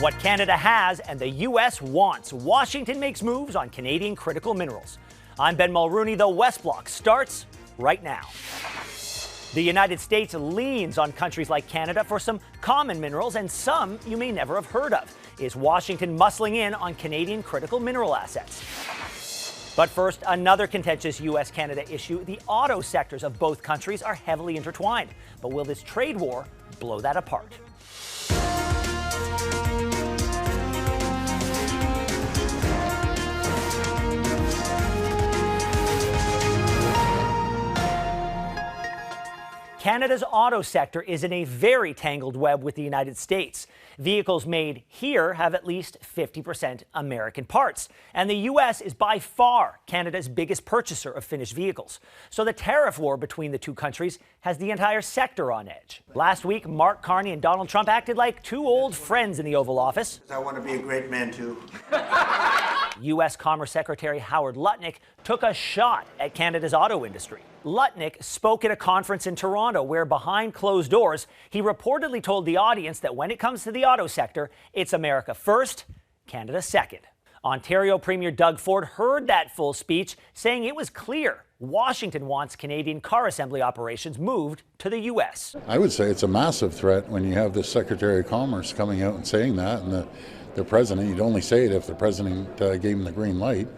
What Canada has and the U.S. wants. Washington makes moves on Canadian critical minerals. I'm Ben Mulroney. The West Block starts right now. The United States leans on countries like Canada for some common minerals and some you may never have heard of. Is Washington muscling in on Canadian critical mineral assets? But first, another contentious U.S.-Canada issue. The auto sectors of both countries are heavily intertwined. But will this trade war blow that apart? Canada's auto sector is in a very tangled web with the United States. Vehicles made here have at least 50% American parts. And the U.S. is by far Canada's biggest purchaser of finished vehicles. So the tariff war between the two countries has the entire sector on edge. Last week, Mark Carney and Donald Trump acted like two old friends in the Oval Office. I want to be a great man, too. U.S. Commerce Secretary Howard Lutnick took a shot at Canada's auto industry. Lutnick spoke at a conference in Toronto where, behind closed doors, he reportedly told the audience that when it comes to the auto sector, it's America first, Canada second. Ontario Premier Doug Ford heard that full speech, saying it was clear Washington wants Canadian car assembly operations moved to the U.S. I would say it's a massive threat when you have the Secretary of Commerce coming out and saying that, and the president. You'd only say it if the president gave him the green light.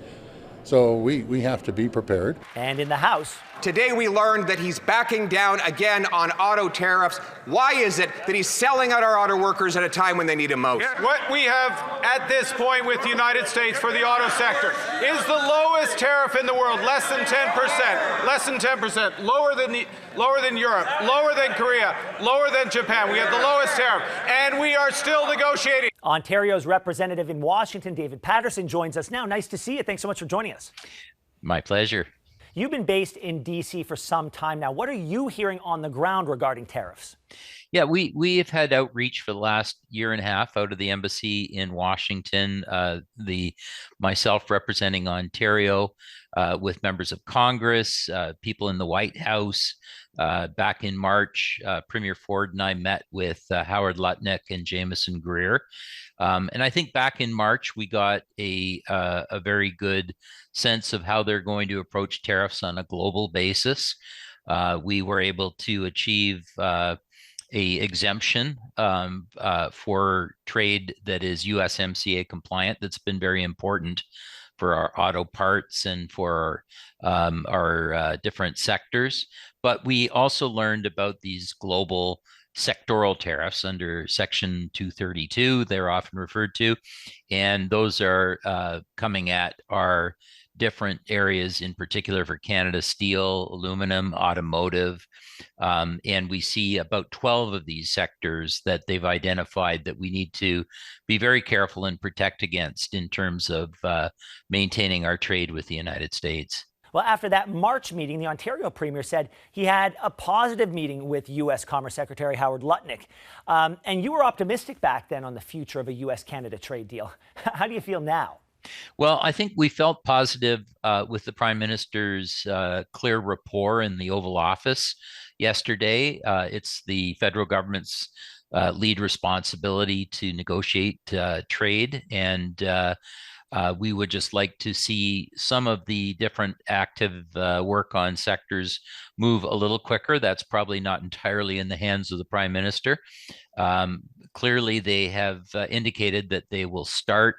So we have to be prepared. And in the House, today we learned that he's backing down again on auto tariffs. Why is it that he's selling out our auto workers at a time when they need him most? What we have at this point with the United States for the auto sector is the lowest tariff in the world, less than 10%, lower than Europe, lower than Korea, lower than Japan. We have the lowest tariff, and we are still negotiating. Ontario's representative in Washington, David Paterson, joins us now. Nice to see you. Thanks so much for joining us. My pleasure. You've been based in D.C. for some time now. What are you hearing on the ground regarding tariffs? Yeah, we have had outreach for the last year and a half out of the embassy in Washington, myself representing Ontario with members of Congress, people in the White House. Back in March, Premier Ford and I met with Howard Lutnick and Jameson Greer. And I think back in March, we got a very good sense of how they're going to approach tariffs on a global basis. We were able to achieve a exemption for trade that is USMCA compliant. That's been very important for our auto parts and for our different sectors. But we also learned about these global sectoral tariffs under Section 232, they're often referred to, and those are coming at our different areas, in particular for Canada: steel, aluminum, automotive, and we see about 12 of these sectors that they've identified that we need to be very careful and protect against in terms of maintaining our trade with the United States. Well, after that March meeting, the Ontario Premier said he had a positive meeting with U.S. Commerce Secretary Howard Lutnick. And you were optimistic back then on the future of a U.S.-Canada trade deal. How do you feel now? Well, I think we felt positive with the Prime Minister's clear rapport in the Oval Office yesterday. It's the federal government's lead responsibility to negotiate trade, and we would just like to see some of the different active work on sectors move a little quicker. That's probably not entirely in the hands of the Prime Minister. Clearly, they have indicated that they will start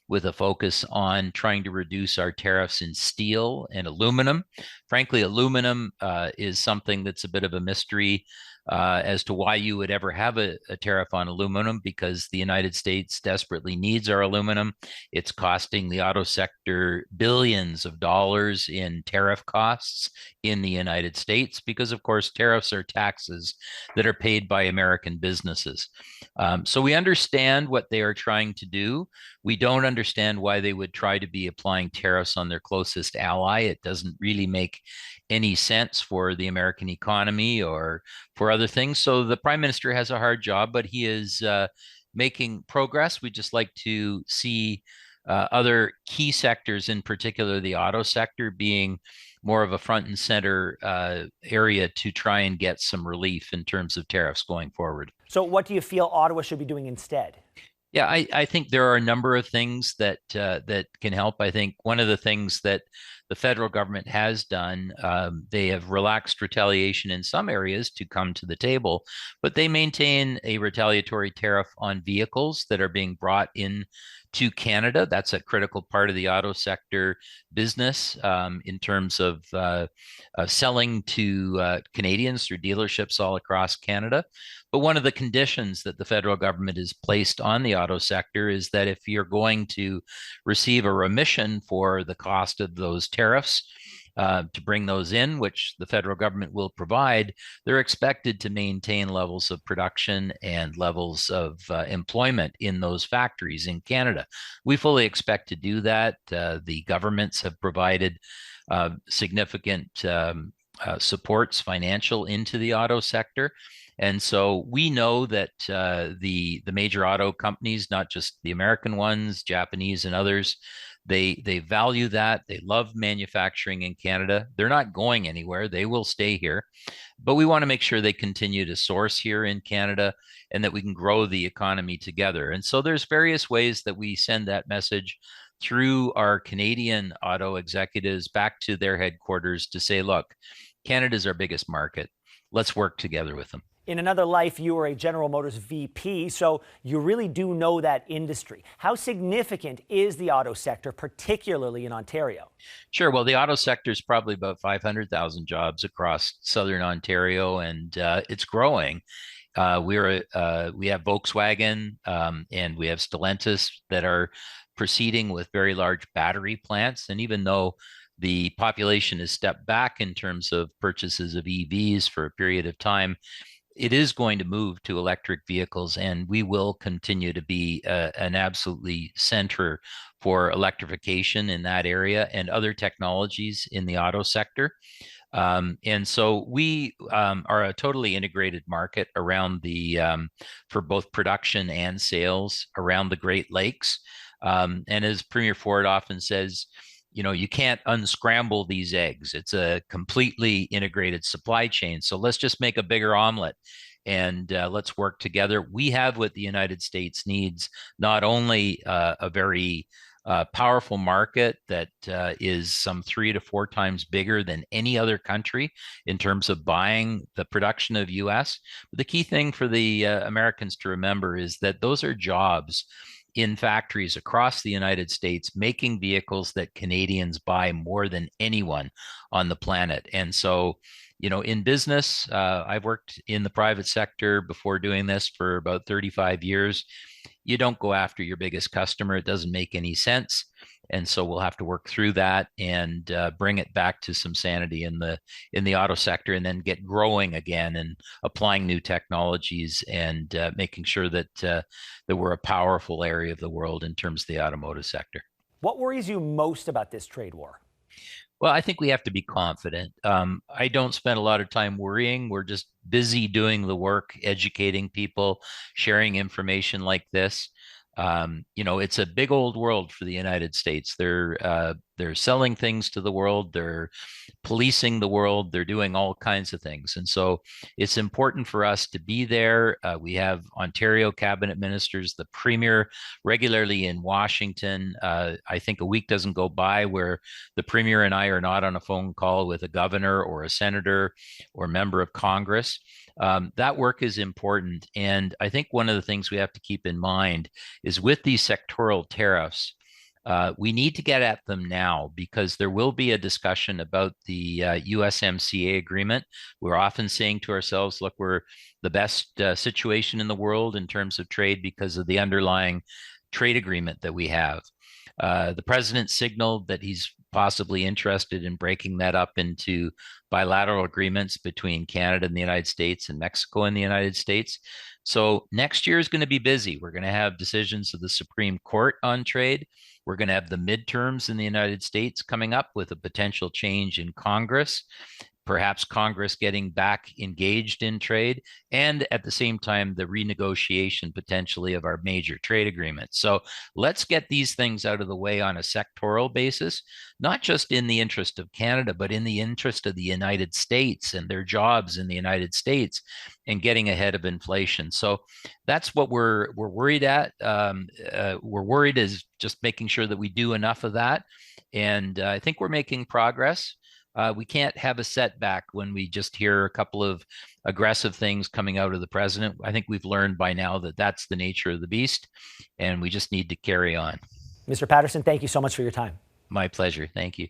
with a focus on trying to reduce our tariffs in steel and aluminum. Frankly, aluminum is something that's a bit of a mystery as to why you would ever have a tariff on aluminum, because the United States desperately needs our aluminum. It's costing the auto sector billions of dollars in tariff costs in the United States, because of course tariffs are taxes that are paid by American businesses. So we understand what they are trying to do. We don't understand why they would try to be applying tariffs on their closest ally. It doesn't really make any sense for the American economy or for other things. So the Prime Minister has a hard job, but he is making progress. We just like to see other key sectors, in particular the auto sector, being more of a front and center area to try and get some relief in terms of tariffs going forward. So what do you feel Ottawa should be doing instead? Yeah, I think there are a number of things that that can help. I think one of the things that the federal government has done, they have relaxed retaliation in some areas to come to the table, but they maintain a retaliatory tariff on vehicles that are being brought in to Canada. That's a critical part of the auto sector business in terms of selling to Canadians through dealerships all across Canada. But one of the conditions that the federal government has placed on the auto sector is that if you're going to receive a remission for the cost of those tariffs, to bring those in, which the federal government will provide, they're expected to maintain levels of production and levels of employment in those factories in Canada. We fully expect to do that. The governments have provided significant supports, financial, into the auto sector. And so we know that the major auto companies, not just the American ones, Japanese and others, they value that. They love manufacturing in Canada. They're not going anywhere. They will stay here. But we want to make sure they continue to source here in Canada and that we can grow the economy together. And so there's various ways that we send that message through our Canadian auto executives back to their headquarters to say, look, Canada's our biggest market. Let's work together with them. In another life, you were a General Motors VP, so you really do know that industry. How significant is the auto sector, particularly in Ontario? Sure. Well, the auto sector is probably about 500,000 jobs across southern Ontario, and it's growing. We have Volkswagen and we have Stellantis that are proceeding with very large battery plants. And even though the population has stepped back in terms of purchases of EVs for a period of time, it is going to move to electric vehicles, and we will continue to be an absolutely center for electrification in that area and other technologies in the auto sector. And so we are a totally integrated market around for both production and sales around the Great Lakes. And as Premier Ford often says, you can't unscramble these eggs. It's a completely integrated supply chain. So let's just make a bigger omelet and let's work together. We have what the United States needs, not only a very powerful market that is some 3 to 4 times bigger than any other country in terms of buying the production of U.S. But the key thing for the Americans to remember is that those are jobs in factories across the United States making vehicles that Canadians buy more than anyone on the planet. And so, in business, I've worked in the private sector before doing this for about 35 years. You don't go after your biggest customer. It doesn't make any sense. And so we'll have to work through that and bring it back to some sanity in the auto sector, and then get growing again and applying new technologies and making sure that that we're a powerful area of the world in terms of the automotive sector. What worries you most about this trade war? Well, I think we have to be confident. I don't spend a lot of time worrying. We're just busy doing the work, educating people, sharing information like this. It's a big old world for the United States. They're selling things to the world. They're policing the world. They're doing all kinds of things. And so it's important for us to be there. We have Ontario cabinet ministers, the premier regularly in Washington. I think a week doesn't go by where the premier and I are not on a phone call with a governor or a senator or member of Congress. That work is important. And I think one of the things we have to keep in mind is with these sectoral tariffs, we need to get at them now because there will be a discussion about the USMCA agreement. We're often saying to ourselves, look, we're the best situation in the world in terms of trade because of the underlying trade agreement that we have. The president signaled that he's possibly interested in breaking that up into bilateral agreements between Canada and the United States and Mexico and the United States. So next year is going to be busy. We're going to have decisions of the Supreme Court on trade. We're going to have the midterms in the United States coming up with a potential change in Congress. perhaps Congress getting back engaged in trade, and at the same time, the renegotiation potentially of our major trade agreements. So let's get these things out of the way on a sectoral basis, not just in the interest of Canada, but in the interest of the United States and their jobs in the United States, and getting ahead of inflation. So that's what we're worried at. We're worried is just making sure that we do enough of that. And I think we're making progress. We can't have a setback when we just hear a couple of aggressive things coming out of the president. I think we've learned by now that that's the nature of the beast, and we just need to carry on. Mr. Paterson, thank you so much for your time. My pleasure. Thank you.